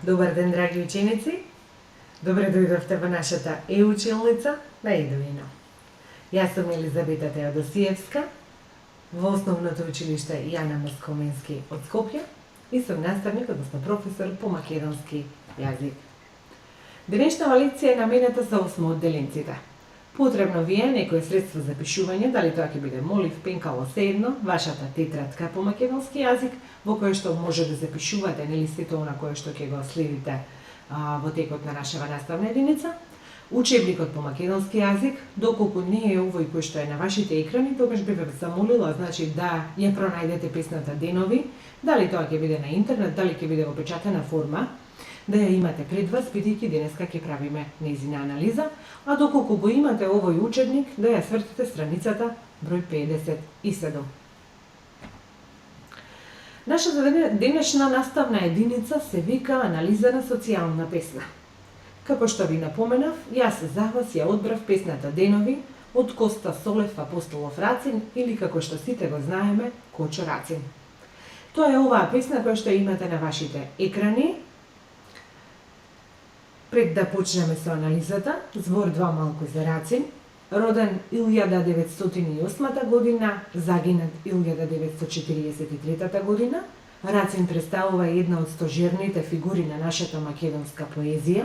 Добар ден, драги ученици! Добре дојдовте во нашата училница на Едуино. Јас сум Елизабета Теодосиевска во Основното училиште Јана Москоменски од Скопје и сум наставник, односно професор по македонски јазик. Денешната лекција е наменета за осмоодделенците. Потребно ви е некое средство за пишување, дали тоа ќе биде молив, пенкало, седно, вашата тетрадка по македонски јазик, во која што може да запишувате нели сето она кое што ќе го следите во текот на нашава наставна единица, учебникот по македонски јазик, доколку не е овој кој што е на вашите екрани, тогаш би ве замолила, значи да ја пронајдете песната Денови, дали тоа ќе биде на интернет, дали ќе биде во печатена форма, да ја имате пред вас, бидејќи денеска ќе правиме нејзина анализа, а доколку го имате овој учебник, да ја свртите страницата број 57. Нашата денешна наставна единица се вика анализа на социјална песна. Како што ви напоменав, јас за вас ја одбрав песната Денови од Коста Солев Апостолов Рацин или како што сите го знаеме, Кочо Рацин. Тоа е оваа песна која што имате на вашите екрани. Пред да почнеме со анализата, збор 2 малку за Рацин, роден 1908 година, загинат 1943 година. Рацин представува една од стожерните фигури на нашата македонска поезија.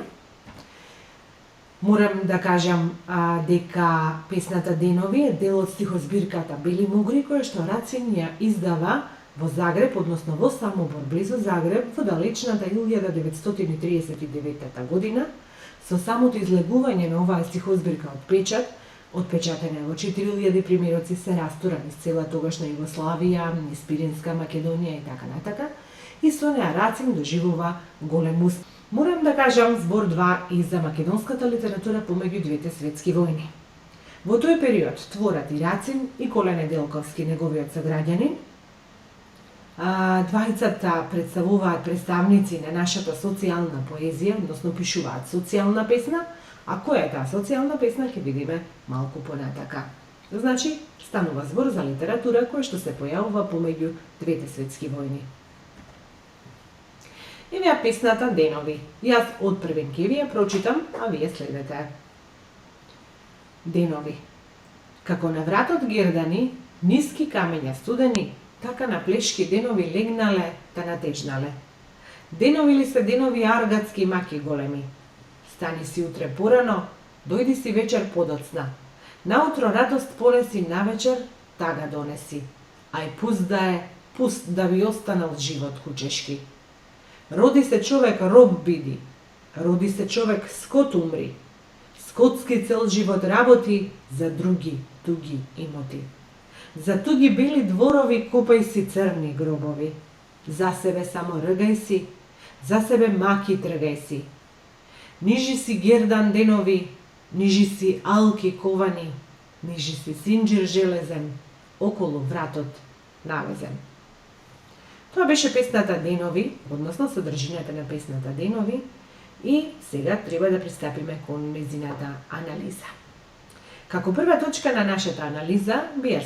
Морам да кажам дека песната Денови е дел од стихозбирката Бели мугри, која што Рацин ја издава во Загреб, односно во Самобор, близу Загреб, во далечната 1939 година. Со самото излегување на оваа стихозбирка од печат, отпечатена во 4000 примероци, се растура низ цела тогашна Југославија, низ Пиринска Македонија и така натака, и со неа Рацин доживува голем успех. Морам да кажам збор 2 и за македонската литература помеѓу двете светски војни. Во тој период творат и Рацин и Коле Неделковски, неговиот сограѓанин. Двајцата представуваат представници на нашата социјална поезија, односно пишуваат социјална песна, а која е таа социјална песна ќе видиме малку понатака. Значи, станува збор за литература која што се појавува помеѓу двете светски војни. Еве ја песната Денови. Јас од првен ќе ви ја прочитам, а вие следете. Денови. Како на вратот гердани, ниски камења студени, така на плешки денови легнале, та натежнале. Денови ли се денови аргатски маки големи? Стани си утре порано, дојди си вечер подоцна. Наутро радост понеси навечер, тага донеси. Ај пуст да ви останал живот кучешки. Роди се човек роб биди, роди се човек скот умри. Скотски цел живот работи за други туги имоти. За туги бели дворови купај си црни гробови. За себе само ргај си, за себе маки тргај си. Нижи си гердан денови, нижи си алки ковани, нижи си синџир железен, околу вратот навезен. Тоа беше песната Денови, односно содржината на песната Денови, и сега треба да пристапиме кон нејзината анализа. Како прва точка на нашата анализа би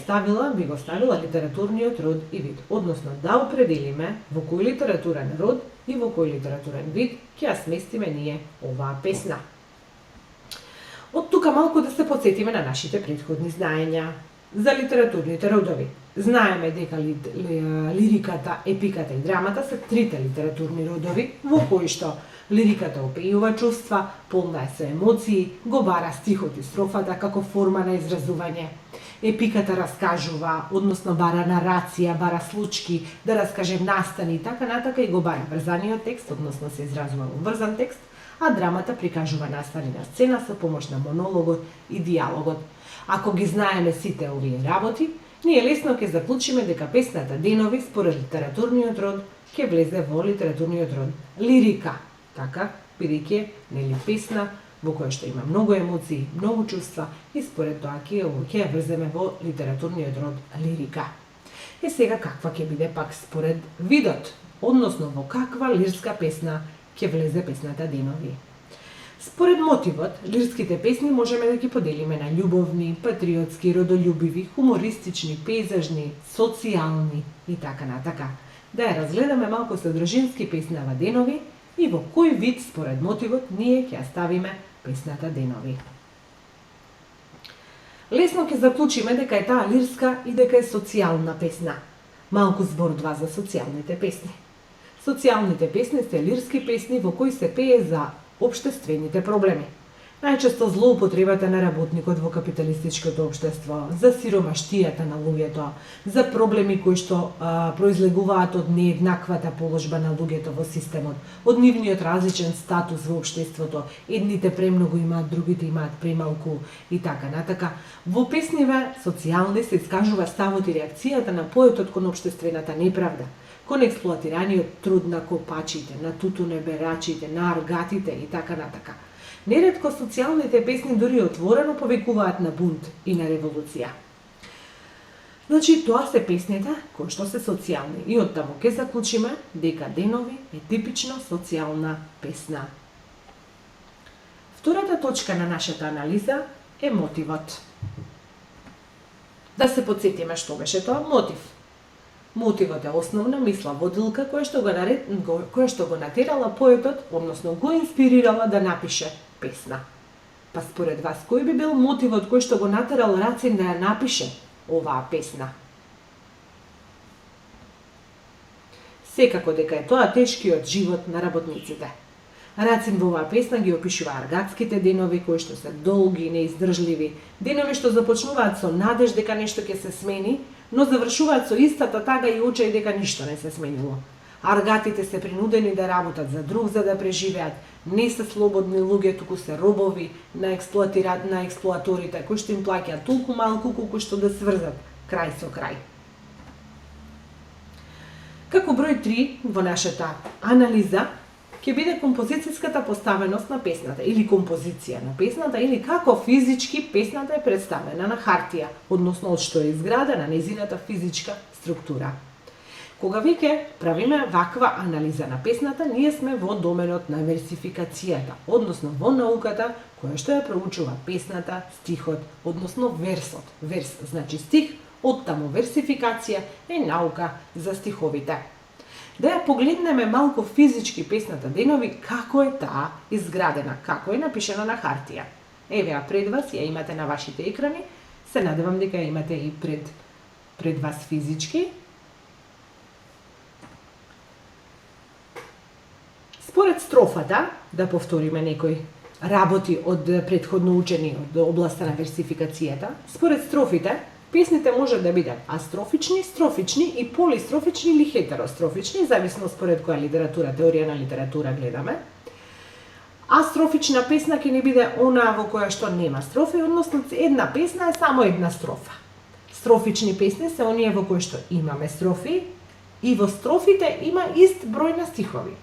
го ставила литературниот род и вид, односно да определиме во кој литературен род и во кој литературен вид ќе ја сместиме ние оваа песна. Од тука малку да се подсетиме на нашите претходни знаења за литературните родови. Знаеме дека лириката, епиката и драмата се трите литературни родови во кои што лириката опејува чувства, полна е со емоции, го бара стихот и строфата како форма на изразување. Епиката раскажува, односно бара нарација, бара случки, да раскаже настани и така натака, и го бара врзаниот текст, односно се изразува во врзан текст, а драмата прикажува настани на сцена со помош на монологот и диалогот. Ако ги знаеме сите овие работи, ние лесно ќе заклучиме дека песната Денови според литературниот род ќе влезе во литературниот род лирика. Така, бидејќи нели песна во која што има многу емоции, многу чувства, и според тоа ќе ја врземе во литературниот род лирика. И сега каква ќе биде пак според видот, односно во каква лирска песна ќе влезе песната Денови. Според мотивот, лирските песни можеме да ги поделиме на љубовни, патриотски, родолюбиви, хумористични, пейзажни, социјални и така натака. Да ја разгледаме малку содржински песнава Денови, и во кој вид според мотивот ние ќе ја ставиме песната денови. Лесно ќе заклучиме дека е таа лирска и дека е социјална песна. Малку збор-два за социјалните песни. Социјалните песни се лирски песни во кои се пее за општествените проблеми. Најчесто злоупотребата на работникот во капиталистичкото општество, за сиромаштијата на луѓето, за проблеми кои што произлегуваат од нееднаквата положба на луѓето во системот, од нивниот различен статус во општеството, едните премногу имаат, другите имаат премалку и така натака. Во песниве социјални се искажува ставот и реакцијата на поетот кон општествената неправда, кон експлоатираниот труд на копачите, на тутунеберачите, на аргатите и така натака. Неретко социјалните песни дури отворено повикуваат на бунт и на револуција. Значи, тоа се песните кои што се социјални и оттаму ќе заклучиме дека денови е типично социјална песна. Втората точка на нашата анализа е мотивот. Да се потсетиме што беше тоа мотив. Мотивот е основна мисла водилка која што го натерала поетот, односно го инспирирала да напише песна. Па според вас, кој би бил мотивот кој што го натерал Рацин да ја напише оваа песна? Секако дека е тоа тешкиот живот на работниците. Рацин во оваа песна ги опишува аргатските денови кои што се долги и неиздржливи, денови што започнуваат со надеж дека нешто ќе се смени, но завршуваат со истата тага и очај дека ништо не се сменило. Аргатите се принудени да работат за друг за да преживеат, не се слободни луѓе, туку се робови на експлоаторите кои што им плаќаат толку малку колку што да сврзат крај со крај. Како број 3 во нашата анализа ќе биде композицијската поставеност на песната или композиција на песната или како физички песната е представена на хартија, односно од што е изградена нејзината физичка структура. Кога веќе правиме ваква анализа на песната, ние сме во доменот на версификацијата, односно во науката која што ја проучува песната, стихот, односно версот. Верс значи стих, оттаму версификација е наука за стиховите. Да ја погледнеме малку физички песната денови, како е таа изградена, како е напишена на хартија. Еве ја пред вас, ја имате на вашите екрани, се надевам дека ја имате и пред вас физички. Според строфата, да повториме некои работи од претходно учени од областа на версификацијата, според строфите, песните може да бидат астрофични, строфични и полистрофични или хетерострофични, зависно според која литература, теорија на литература гледаме. Астрофична песна ќе не биде она во која што нема строфи, односно една песна е само една строфа. Строфични песни се оние во кои што имаме строфи и во строфите има ист број на стихови.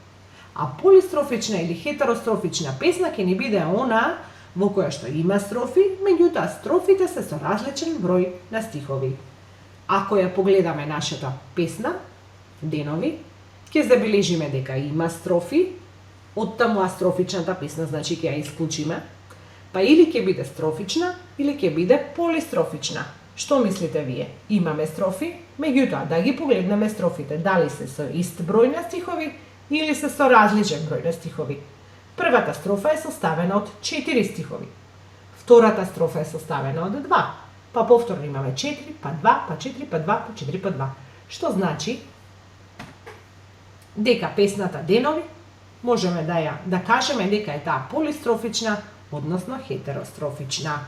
А полистрофична или хетерострофична песна ќе не биде она во која што има строфи, меѓутоа строфите се со различен број на стихови. Ако ја погледаме нашата песна, денови, ќе забележиме дека има строфи, оттаму астрофичната песна, значи ќе ја исклучиме, па или ќе биде строфична, или ќе биде полистрофична. Што мислите вие? Имаме строфи, меѓутоа да ги погледнеме строфите, дали се со ист број на стихови, или се со различен број на стихови. Првата строфа е составена од 4 стихови. Втората строфа е составена од 2. Па повторно имаме 4, па 2, па 4, па 2, па 4, па 2. Што значи дека песната денови можеме да кажеме дека е таа полистрофична, односно хетерострофична.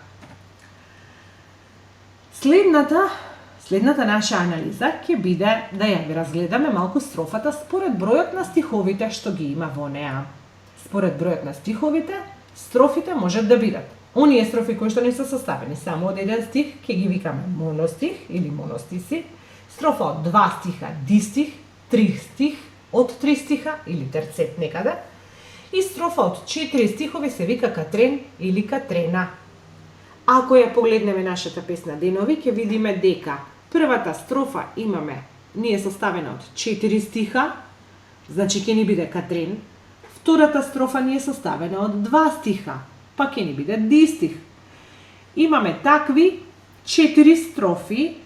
Следната наша анализа ќе биде да ја разгледаме малку строфата според бројот на стиховите што ги има во неа. Според бројот на стиховите, строфите можат да бидат оние строфи кои што не се составени само од еден стих, ќе ги викаме моностих или моностиси, строфа од 2 стиха, дистих, 3 стих, од 3 стиха или терцет некаде, и строфа од 4 стихови се вика катрен или катрена. Ако ја погледнеме нашата песна денови, ќе видиме дека првата строфа ние составена од 4 стиха, значи ќе ни биде катрен. Втората строфа ни е составена од 2 стиха, па ќе ни биде дистих. Имаме такви 4 строфи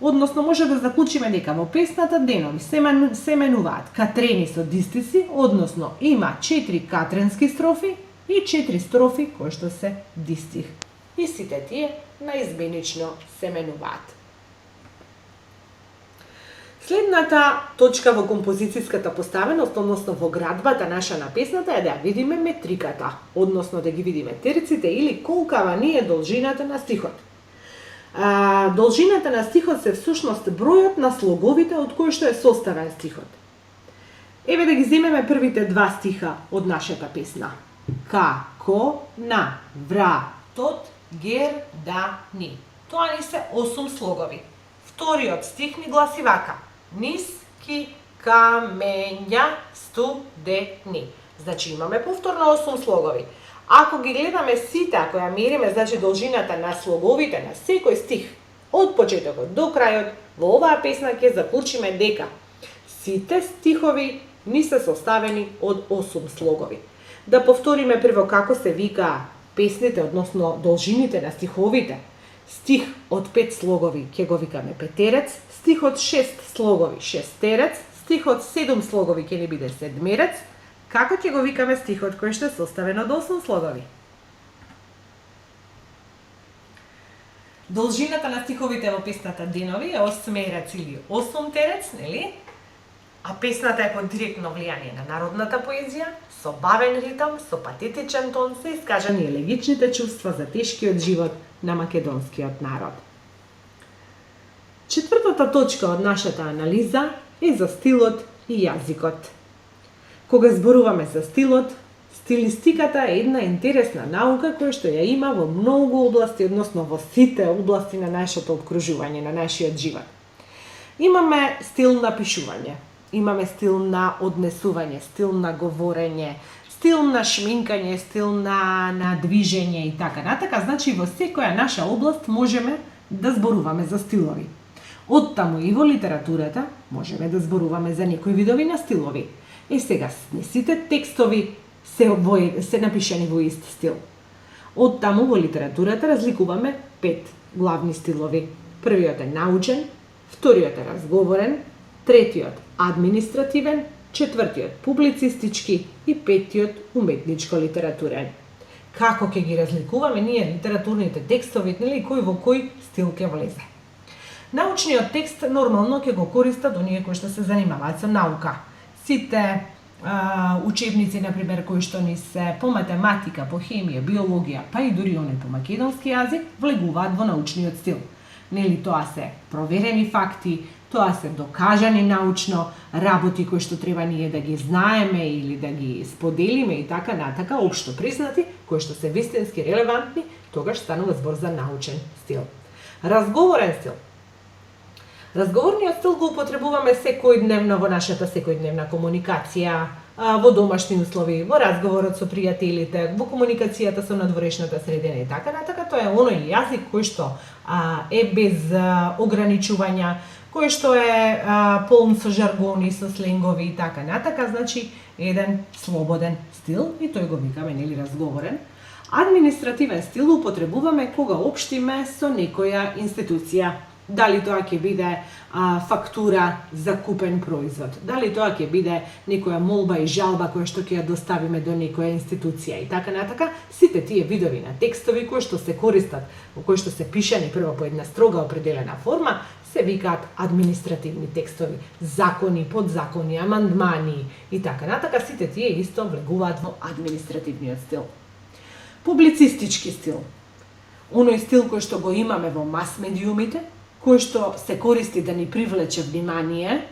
Односно може да заклучиме дека во песната денови се менуваат катрени со дистиси, односно има 4 катренски строфи и 4 строфи кои што се дистих. И сите тие наизменично се менуваат. Следната точка во композицијската поставеност, односно во градбата наша на песната е да ја видиме метриката, односно да ги видиме терците или колкава ни е должината на стихот. Должината на стихот се всушност бројот на слоговите од кои што е составен стихот. Еве да ги земеме првите два стиха од нашата песна. Како на вратот гердани. Тоа ни се 8 слогови. Вториот стих ни гласи вака: ниски камења студени. Значи имаме повторно 8 слогови. Ако ги гледаме сите, ако ја мериме, значи должината на слоговите на секој стих од почетокот до крајот, во оваа песна ќе заклучиме дека сите стихови ни се составени од 8 слогови. Да повториме прво како се вика песните, односно должините на стиховите. Стих од 5 слогови ќе го викаме петерец, стих од 6 слогови шестерец, стих од 7 слогови ќе ни биде седмерец. Како ќе го викаме стихот кој што е составен од 8 слогови? Должината на стиховите во песната денови е 8-ерец или 8-терец, нели? А песната е под директно влијание на народната поезија, со бавен ритам, со патетичен тон се искажани елегичните чувства за тешкиот живот на македонскиот народ. Четвртата точка од нашата анализа е за стилот и јазикот. Кога зборуваме за стилот, стилистиката е една интересна наука која што ја има во многу области, односно во сите области на нашето обкружување, на нашиот живот. Имаме стил на пишување, имаме стил на однесување, стил на говорење, стил на шминкање, стил на движење и така натака. Значи во секоја наша област можеме да зборуваме за стилови. Оттаму и во литературата можеме да зборуваме за некои видови на стилови. Сега, не сите текстови се напишани во ист стил. Оттаму во литературата разликуваме 5 главни стилови. Првиот е научен, вториот е разговорен, третиот административен, четвртиот публицистички и петиот уметничко-литературен. Како ќе ги разликуваме ние литературните текстови, нели, кој во кој стил ќе влезе? Научниот текст нормално ќе го користат оние кои што се занимаваат со наука. Сите учебници, например, кои што ни се по математика, по хемија, биологија, па и дури оне по македонски јазик, влегуваат во научниот стил. Нели, тоа се проверени факти, тоа се докажани научно работи кои што треба ние да ги знаеме или да ги споделиме и така натака, општо признати, кои што се вистински релевантни, тогаш станува збор за научен стил. Разговорен стил. Разговорниот стил го употребуваме секојдневно во нашата секојдневна комуникација, во домашни услови, во разговорот со пријателите, во комуникацијата со надворешната средина и така натака. Тоа е оној јазик кој што е без ограничувања, кој што е полн со жаргони, со сленгови и така натака, значи еден слободен стил и тој го викаме, нели, разговорен. Административен стил употребуваме кога општиме со некоја институција. Дали тоа ќе биде фактура за купен производ, дали тоа ќе биде некоја молба и жалба која што ќе ја доставиме до некоја институција и така натака. Сите тие видови на текстови кои што се користат, кои што се пишани прво по една строга определена форма, се викаат административни текстови, закони, подзакони, амандмани и така натака. Сите тие исто влегуваат во административниот стил. Публицистички стил. Оној стил кој што го имаме во мас медиумите, кој што се користи да ни привлече внимание,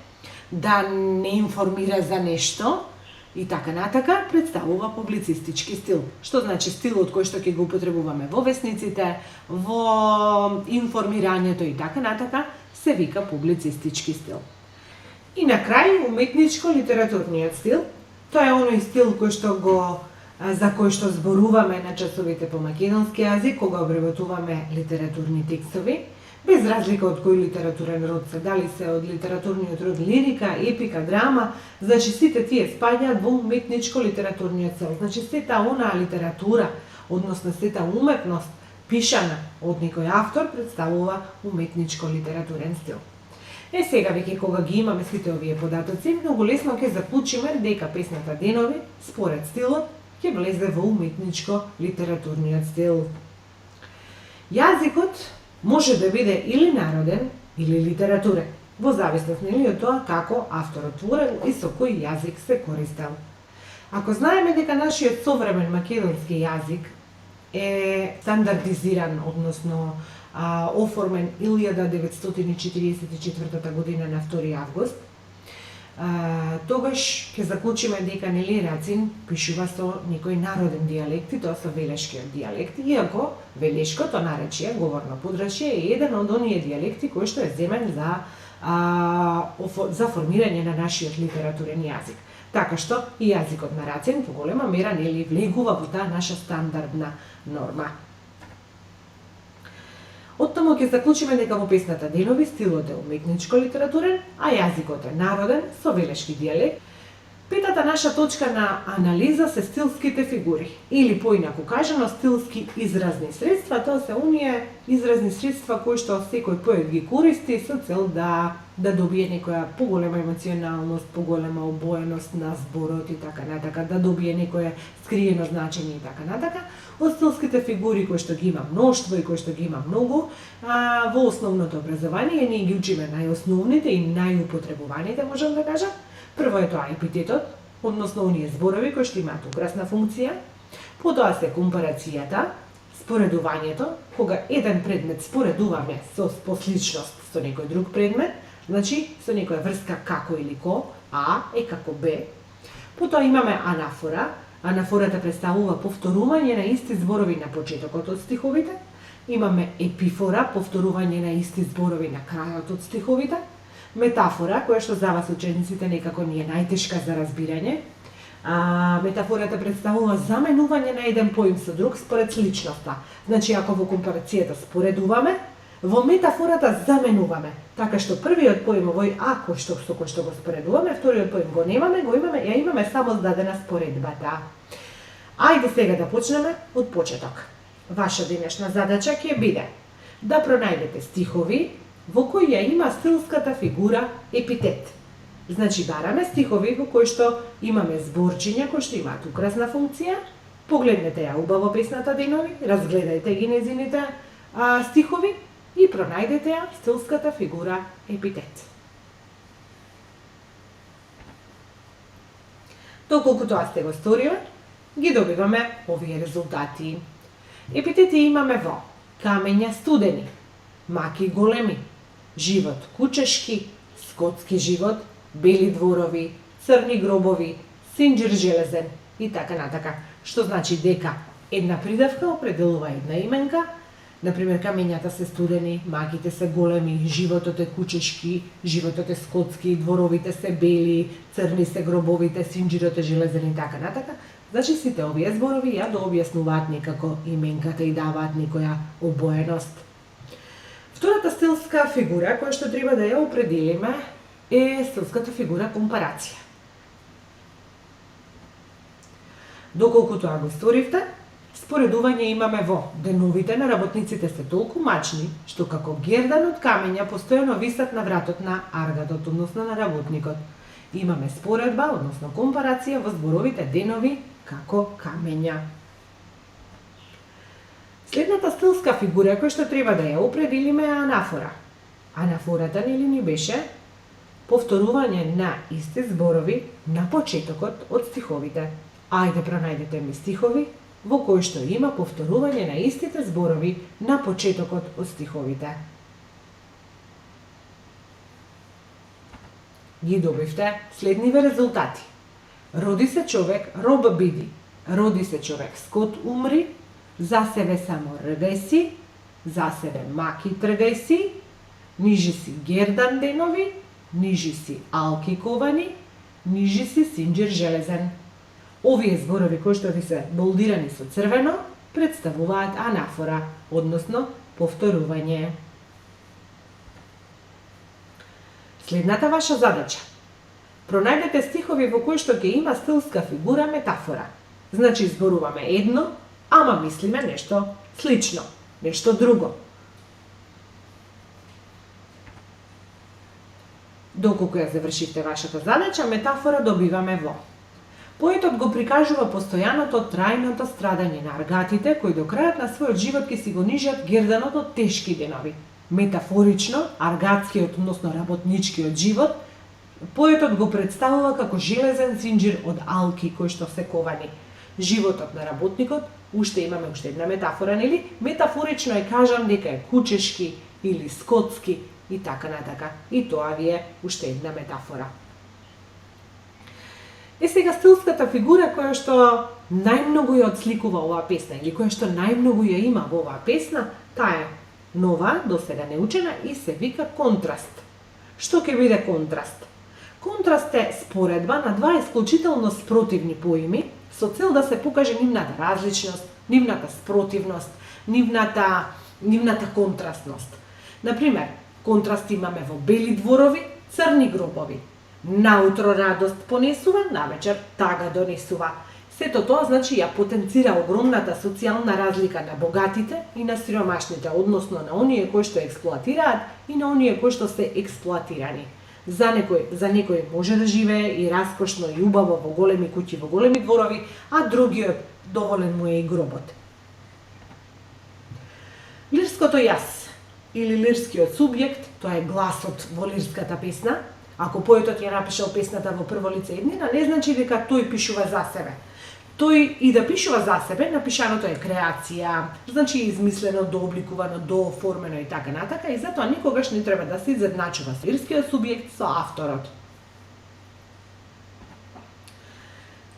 да не информира за нешто и така натака, представува публицистички стил. Што значи стилот кој што ќе го употребуваме во весниците, во информирањето и така натака, се вика публицистички стил. И на крај уметничко-литературниот стил. Тоа е оној стил за кој што зборуваме на часовите по македонски јазик кога обработуваме литературни текстови, без разлика од кој литературен род се, дали се од литературниот род лирика, епика, драма, значи сите тие спаѓаат во уметничко-литературниот стил. Значи сета онаа литература, односно сета уметност пишана од некој автор, представува уметничко литературен стил. Сега веќе кога ги имаме сите овие податоци, многу лесно ќе заклучиме дека песната Денови, според стилот, ќе влезе во уметничко литературниот стил. Јазикот може да биде или народен, или литературен, во зависност од тоа како авторот творел и со кој јазик се користел. Ако знаеме дека нашиот современ македонски јазик е стандардизиран, односно оформен 1944 година на 2 август, тогаш ќе заклучиме дека нели Рацин пишува со некој народен дијалект и тоа со велешкиот дијалект, иако велешкото наречие, говорно подрачје, е еден од оние дијалекти кој што е земен за формирање на нашиот литературен јазик. Така што и јазикот на Рацин по голема мера нели влегува во таа наша стандардна норма. Оттаму ќе заклучиме дека во песната Денови стилот е уметничко литературен, а јазикот е народен со велешки дијалект. Петата наша точка на анализа се стилските фигури, или поинаку кажано стилски изразни средства. Тоа се оние изразни средства кои што секој поет ги користи со цел да добие некоја поголема емоционалност, поголема обоеност на зборот и така натака, да добие некое скриено значење и така натака. Од стилските фигури кои што ги има мноштво и кои што ги има многу, во основното образование ние ги учиме најосновните и најупотребуваните, можам да кажам. Прво е тоа епитетот, односно оние зборови кои што имаат украсна функција. Потоа се компарацијата, споредувањето, кога еден предмет споредуваме со посличност со некој друг предмет, значи со некоја врска како или ко, А е како Б. Потоа имаме анафора. Анафората представува повторување на исти зборови на почетокот од стиховите. Имаме епифора, повторување на исти зборови на крајот од стиховите. Метафора, која што за вас учениците некако ни е најтешка за разбирање. Метафората представува заменување на еден поим со друг според сличноста. Значи, ако во компарацијата споредуваме, во метафората заменуваме. Така што првиот поим овој А со кој што го споредуваме, вториот поим го немаме, ја имаме само здадена споредбата. Ајде сега да почнеме од почеток. Ваша денешна задача ќе биде да пронајдете стихови во кои ја има стилската фигура епитет. Значи, бараме стихови во кои што имаме зборчиња кои што имаат украсна функција. Погледнете ја убаво песната Денови, разгледајте ги незините стихови и пронајдете ја стилската фигура епитет. Доколку тоа сте го сториле, ги добиваме овие резултати. Епитети имаме во камења студени, маки големи, живот кучешки, скотски живот, бели дворови, црни гробови, синџир железен и така натака. Што значи дека една придавка определува една именка. Например, камењата се студени, маките се големи, животот е кучешки, животот е скотски, дворовите се бели, црни се гробовите, синџирот е железен и така натака. Значи сите овие зборови ја дообјаснуваат некако именката и даваат некоја обоеност. Втората стилска фигура која што треба да ја определиме е стилската фигура компарација. Доколку тоа го сторивте, споредување имаме во деновите на работниците се толку мачни, што како гердан од камења постојано висат на вратот на аргатот, односно на работникот. Имаме споредба, односно компарација во зборовите Денови како камења. Следната стилска фигура која што треба да ја определиме е анафора. Анафората нели ни беше повторување на исти зборови на почетокот од стиховите. Ајде пронајдете ми стихови во кои што има повторување на истите зборови на почетокот од стиховите. Ги добивте следниве резултати. Роди се човек, роб биди. Роди се човек, скот умри. За себе само ргај си. За себе маки тргај си. Нижи си гердан Денови. Нижи си алки ковани. Нижи си синџир железен. Овие зборови кои што ви се болдирани со црвено представуваат анафора, односно повторување. Следната ваша задача. Пронајдете стихови во кои што ќе има стилска фигура метафора. Значи зборуваме едно, ама мислиме нешто слично. нешто друго. Доколку ја завршивте вашата задача, метафора добиваме во. Поетот го прикажува постојаното трајното страдање на аргатите, кои до крајот на својот живот ќе си го нижат герданот од тешки денови. Метафорично, аргатскиот, односно работничкиот живот, поетот го представува како железен зинџир од алки кои што се ковани. Животот на работникот, уште една метафора, нели? Метафорично е кажан дека е кучешки или скотски и така натака. И тоа ви е уште една метафора. Сега стилската фигура која што најмногу ја отсликува оваа песна или која што најмногу ја има во оваа песна, таа е нова, досега неучена и се вика контраст. Што ќе биде контраст? Контраст е споредба на два исклучително спротивни поими со цел да се покаже нивната различност, нивната спротивност, нивната контрастност. Например, контраст имаме во бели дворови, црни гробови. Наутро радост понесува, навечер тага донесува. Сето тоа значи ја потенцира огромната социјална разлика на богатите и на сиромашните, односно на оние кои што експлоатираат и на оние кои што се експлоатирани. За некој може да живее и раскошно и убаво во големи куќи, во големи дворови, а другиот доволен му е и гробот. Лирското јас или лирскиот субјект, тоа е гласот во лирската песна. Ако поетот ја напишал песната во прво лице еднина, не значи дека тој пишува за себе. Тој и да пишува за себе, напишаното е креација, значи измислено, дообликувано, дооформено и така натака, и затоа никогаш не треба да се изедначува лирскиот субјект со авторот.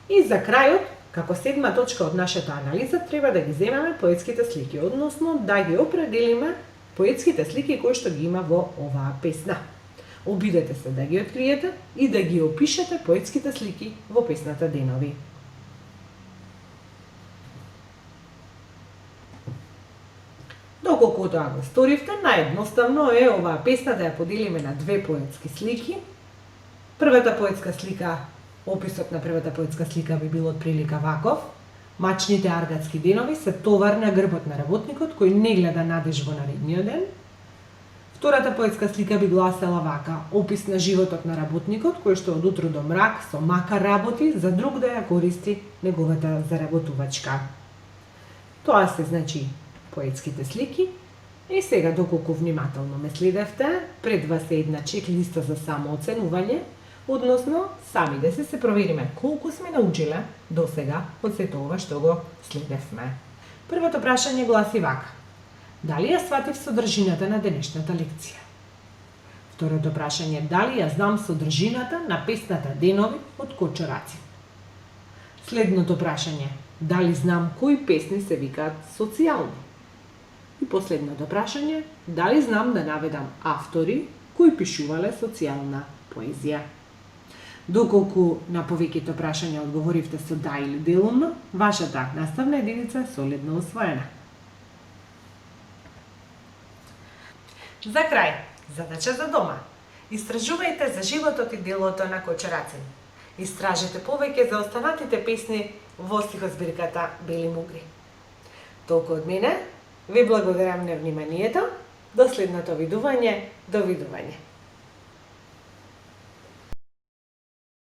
И за крајот, како седма точка од нашата анализа, треба да ги земеме поетските слики, односно да ги определиме поетските слики кои што ги има во оваа песна. Обидете се да ги откриете и да ги опишете поетските слики во песната Денови. Доколку тоа го сторивте, наједноставно е оваа песна да ја поделиме на две поетски слики. Првата поетска слика, описот на првата поетска слика би бил отприлика ваков. Мачните аргатски денови се товар на грбот на работникот кој не гледа надеж во наредниот ден. Втората поетска слика би гласела вака: опис на животот на работникот кој што од утро до мрак со мака работи за друг да ја користи неговата заработувачка. Тоа се значи поетските слики. И сега, доколку внимателно ме следевте, пред вас е една чек-листа за самооценување, односно сами да се провериме колку сме научиле досега од сето ова што го следевме. Првото прашање гласи вака: дали ја сватив содржината на денешната лекција? Второто прашање: дали ја знам содржината на песната Денови од Кочораци? Следното прашање: дали знам кои песни се викаат социјални? И последното прашање: дали знам да наведам автори кои пишувале социјална поезија? Доколку на повеќето прашања одговоривте со да или делумно, вашата наставна единица е солидно усвоена. За крај, задача за дома. Истражувајте за животот и делото на Кочорацин. Истражете повеќе за останатите песни во стихозбирката Бели мугри. Толку од мене, ви благодарам на вниманието. До следното видување, довидување.